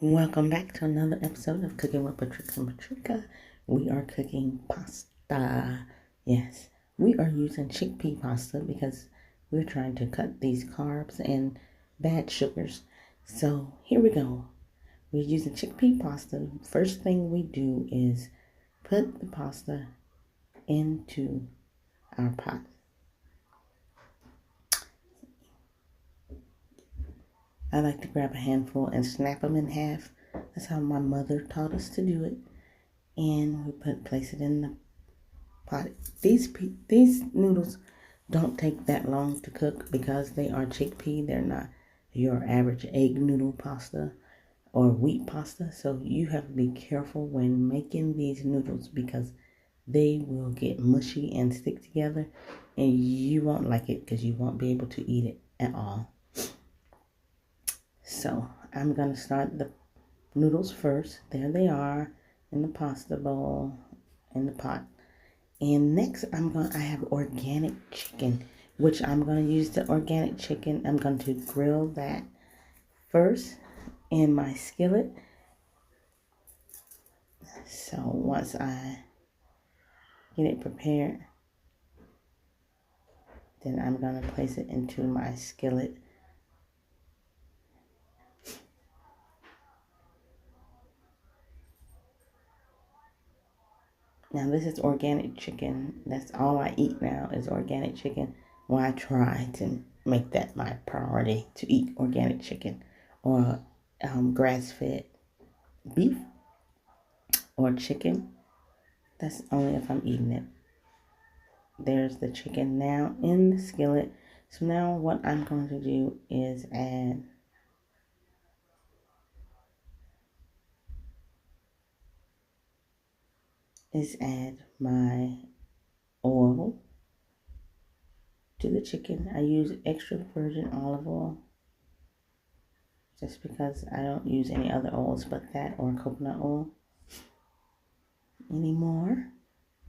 Welcome back to another episode of Cooking with Patricia and Patricia. We are cooking pasta. Yes, we are using chickpea pasta because we're trying to cut these carbs and bad sugars. So here we go. We're using chickpea pasta. First thing we do is put the pasta into our pot. I like to grab a handful and snap them in half. That's how my mother taught us to do it. And we place it in the pot. These noodles don't take that long to cook because they are chickpea. They're not your average egg noodle pasta or wheat pasta. So you have to be careful when making these noodles because they will get mushy and stick together and you won't like it because you won't be able to eat it at all. So I'm going to start the noodles first. There they are in the pasta bowl in the pot. And next I have organic chicken, which I'm going to use the organic chicken. I'm going to grill that first in my skillet. So once I get it prepared, then I'm going to place it into my skillet. Now this is organic chicken. That's all I eat now is organic chicken. Well, I try to make that my priority to eat organic chicken or grass-fed beef or chicken. That's only if I'm eating it. There's the chicken now in the skillet. So now what I'm going to do is add my oil to the chicken. I use extra virgin olive oil just because I don't use any other oils but that or coconut oil anymore,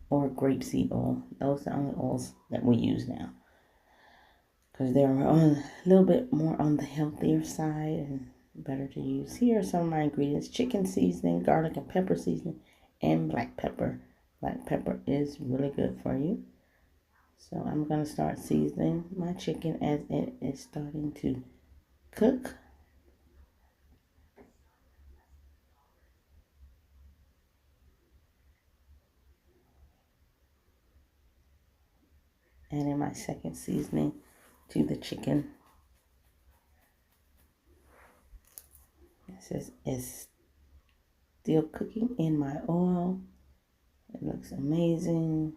or grapeseed oil. Those are the only oils that we use now because they're a little bit more on the healthier side and better to use. Here are some of my ingredients: chicken seasoning, garlic and pepper seasoning, and black pepper. Black pepper is really good for you. So I'm going to start seasoning my chicken as it is starting to cook. Adding my second seasoning to the chicken. This is still cooking in my oil. It looks amazing.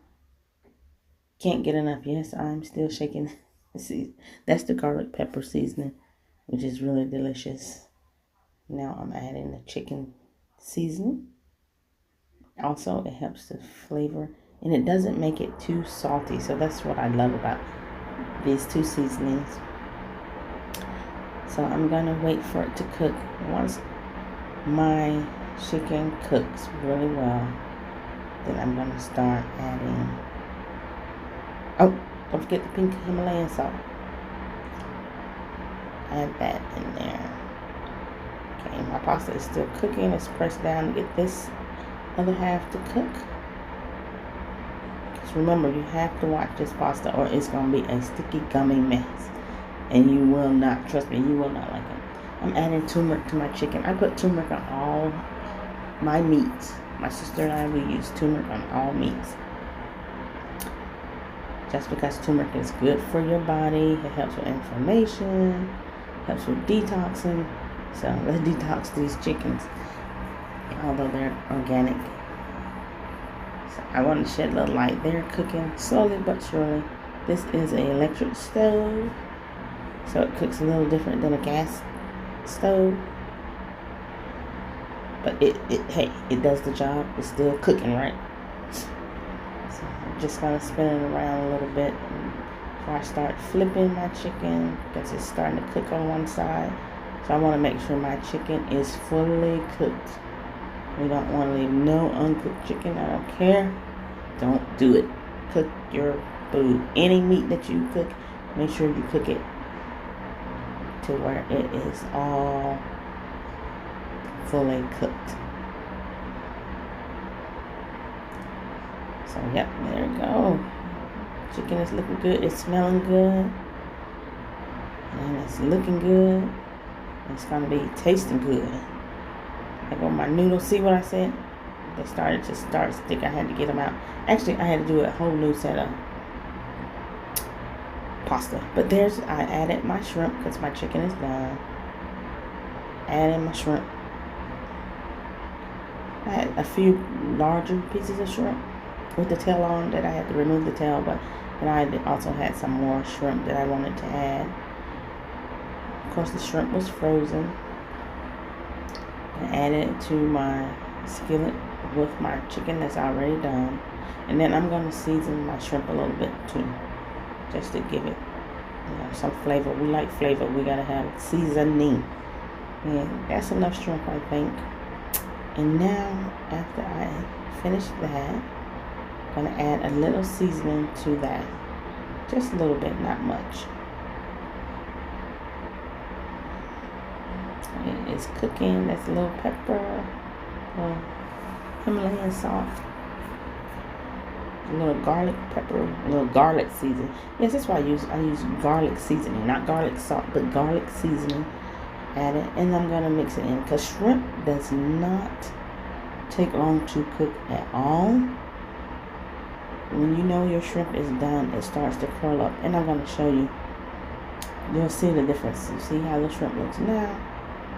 Can't get enough. Yes, I'm still shaking. See, that's the garlic pepper seasoning, which is really delicious. Now I'm adding the chicken seasoning. Also, it helps the flavor, and it doesn't make it too salty. So that's what I love about these two seasonings. So I'm gonna wait for it to cook. Once my chicken cooks really well, then I'm gonna start adding, oh, don't forget the pink Himalayan salt. Add that in there. Okay, my pasta is still cooking. Let's press down to get this other half to cook. Just remember, you have to watch this pasta or it's going to be a sticky, gummy mess. And you will not, trust me, you will not like it. I'm adding turmeric to my chicken. I put turmeric on all my meats. My sister and I, we use turmeric on all meats. Just because turmeric is good for your body. It helps with inflammation, helps with detoxing. So let's detox these chickens, although they're organic. So I want to shed a little light. They're cooking slowly but surely. This is an electric stove, so it cooks a little different than a gas stove. But hey, it does the job. It's still cooking, right? So I'm just gonna spin it around a little bit before I start flipping my chicken because it's starting to cook on one side. So I want to make sure my chicken is fully cooked. We don't want to leave no uncooked chicken. I don't care. Don't do it. Cook your food. Any meat that you cook, make sure you cook it to where it is all fully cooked. So, yep, there we go. Chicken is looking good. It's smelling good. And it's looking good. It's going to be tasting good. I got my noodles. See what I said? They started to stick. I had to get them out. Actually, I had to do a whole new set of pasta. But I added my shrimp because my chicken is done. Added my shrimp. I had a few larger pieces of shrimp with the tail on that I had to remove the tail, but then I also had some more shrimp that I wanted to add. Of course, the shrimp was frozen. I added it to my skillet with my chicken that's already done. And then I'm going to season my shrimp a little bit too, just to give it some flavor. We like flavor. We got to have seasoning. And that's enough shrimp, I think. And now, after I finish that, I'm going to add a little seasoning to that. Just a little bit, not much. It is cooking. That's a little pepper, a little Himalayan salt, a little garlic pepper, a little garlic seasoning. Yes, that's why I use garlic seasoning, not garlic salt, but garlic seasoning. Add it, and I'm going to mix it in because shrimp does not take long to cook at all. When you know your shrimp is done, it starts to curl up, and I'm going to show you. You'll see the difference. You see how the shrimp looks now,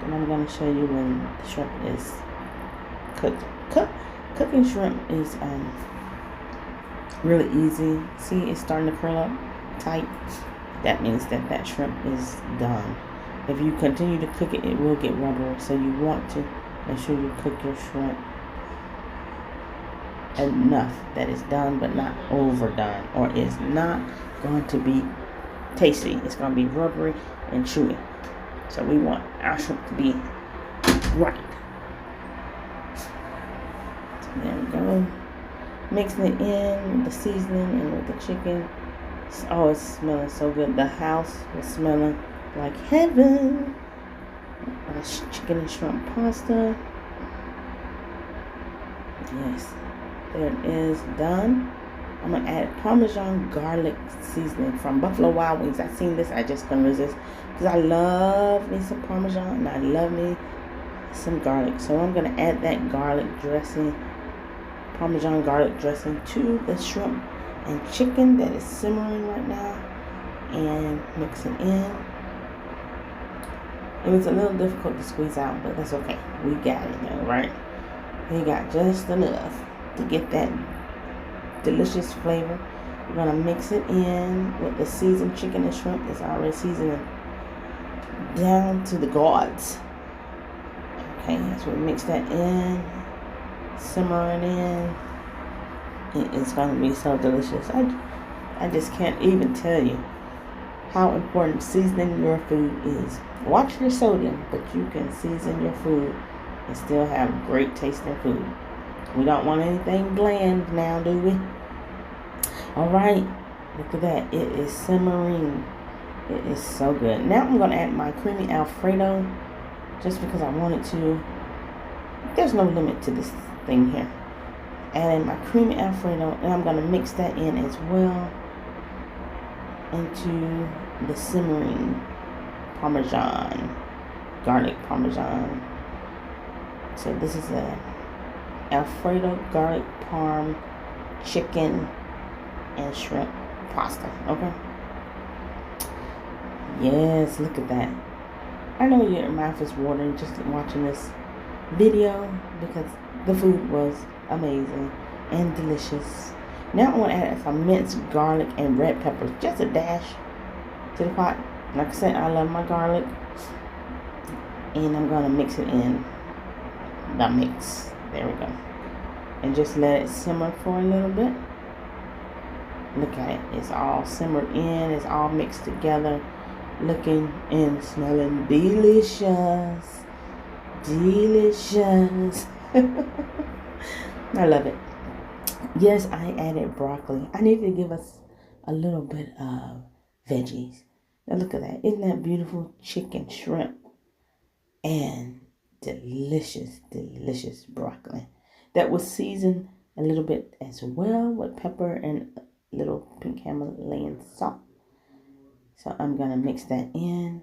and I'm going to show you when the shrimp is cooked. Cooking shrimp is really easy. See, it's starting to curl up tight. That means that shrimp is done. If you continue to cook it, it will get rubbery. So you want to make sure you cook your shrimp enough that it's done but not overdone, or it's not going to be tasty. It's going to be rubbery and chewy. So we want our shrimp to be right. So there we go. Mixing it in with the seasoning and with the chicken. Oh, it's smelling so good. The house was smelling like heaven. Chicken and shrimp pasta. Yes, there it is, done. I'm gonna add Parmesan garlic seasoning from Buffalo Wild Wings. I seen this, I just couldn't resist because I love me some Parmesan and I love me some garlic. So I'm gonna add that garlic dressing, Parmesan garlic dressing, to the shrimp and chicken that is simmering right now, and mix it in. It was a little difficult to squeeze out, but that's okay. We got it though, right? We got just enough to get that delicious flavor. We're gonna mix it in with the seasoned chicken and shrimp that's already seasoned down to the gods. Okay, so we mix that in, simmering in. It is gonna be so delicious. I just can't even tell you how important seasoning your food is. Watch your sodium, but you can season your food and still have great tasting food. We don't want anything bland now, do we? Alright, look at that. It is simmering. It is so good. Now I'm going to add my creamy Alfredo just because I wanted to. There's no limit to this thing here. Adding my creamy Alfredo, and I'm going to mix that in as well into the simmering Parmesan, garlic Parmesan. So this is a Alfredo garlic parm chicken and shrimp pasta. Okay. Yes, look at that. I know your mouth is watering just watching this video because the food was amazing and delicious. Now I want to add some minced garlic and red peppers, just a dash to the pot. Like I said, I love my garlic, and I'm going to mix it in the mix. There we go. And just let it simmer for a little bit. Look at it. It's all simmered in. It's all mixed together. Looking and smelling delicious. Delicious. I love it. Yes, I added broccoli. I need to give us a little bit of veggies. Now look at that. Isn't that beautiful? Chicken, shrimp, and delicious, delicious broccoli that was seasoned a little bit as well with pepper and a little pink Himalayan salt. So I'm going to mix that in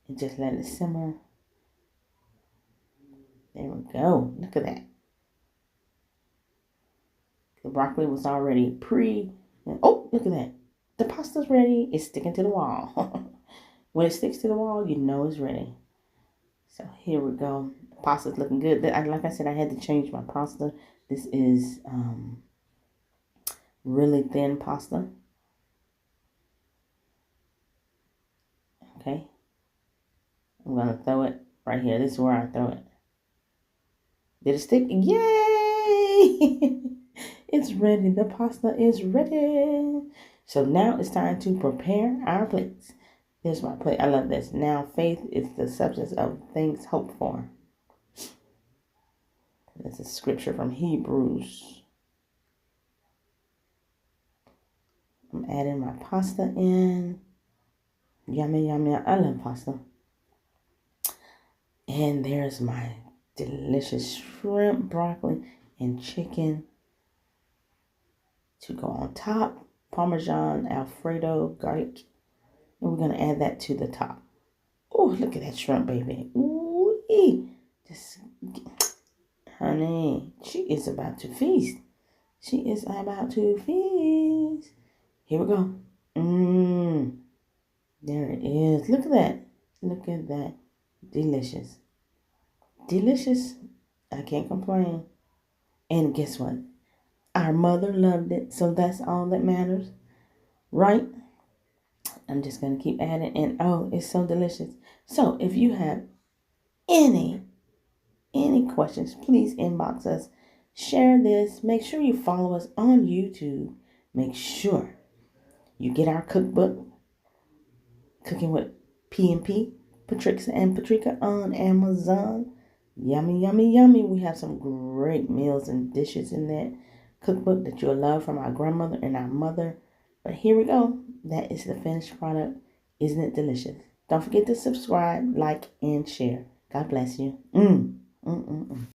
and just let it simmer. There we go. Look at that. The broccoli was already oh, look at that. The pasta's ready. It's sticking to the wall. When it sticks to the wall, you know it's ready. So here we go. The pasta's looking good. Like I said, I had to change my pasta. This is really thin pasta. Okay. I'm going to throw it right here. This is where I throw it. Did it stick? Yay! It's ready. The pasta is ready. So now it's time to prepare our plates. Here's my plate. I love this. Now faith is the substance of things hoped for. That's a scripture from Hebrews. I'm adding my pasta in. Yummy, yummy. I love pasta. And there's my delicious shrimp, broccoli, and chicken to go on top. Parmesan, Alfredo, garlic. And we're going to add that to the top. Oh, look at that shrimp, baby. Ooh, just, honey, she is about to feast. She is about to feast. Here we go. There it is. Look at that. Look at that. Delicious. Delicious. I can't complain. And guess what? Our mother loved it, so that's all that matters, right? I'm just going to keep adding, and oh, it's so delicious. So if you have any questions, please inbox us. Share this. Make sure you follow us on YouTube. Make sure you get our cookbook, Cooking with P&P, Patricia and Patrica on Amazon. Yummy, yummy, yummy. We have some great meals and dishes in that cookbook that you'll love from our grandmother and our mother. But here we go. That is the finished product. Isn't it delicious? Don't forget to subscribe, like, and share. God bless you.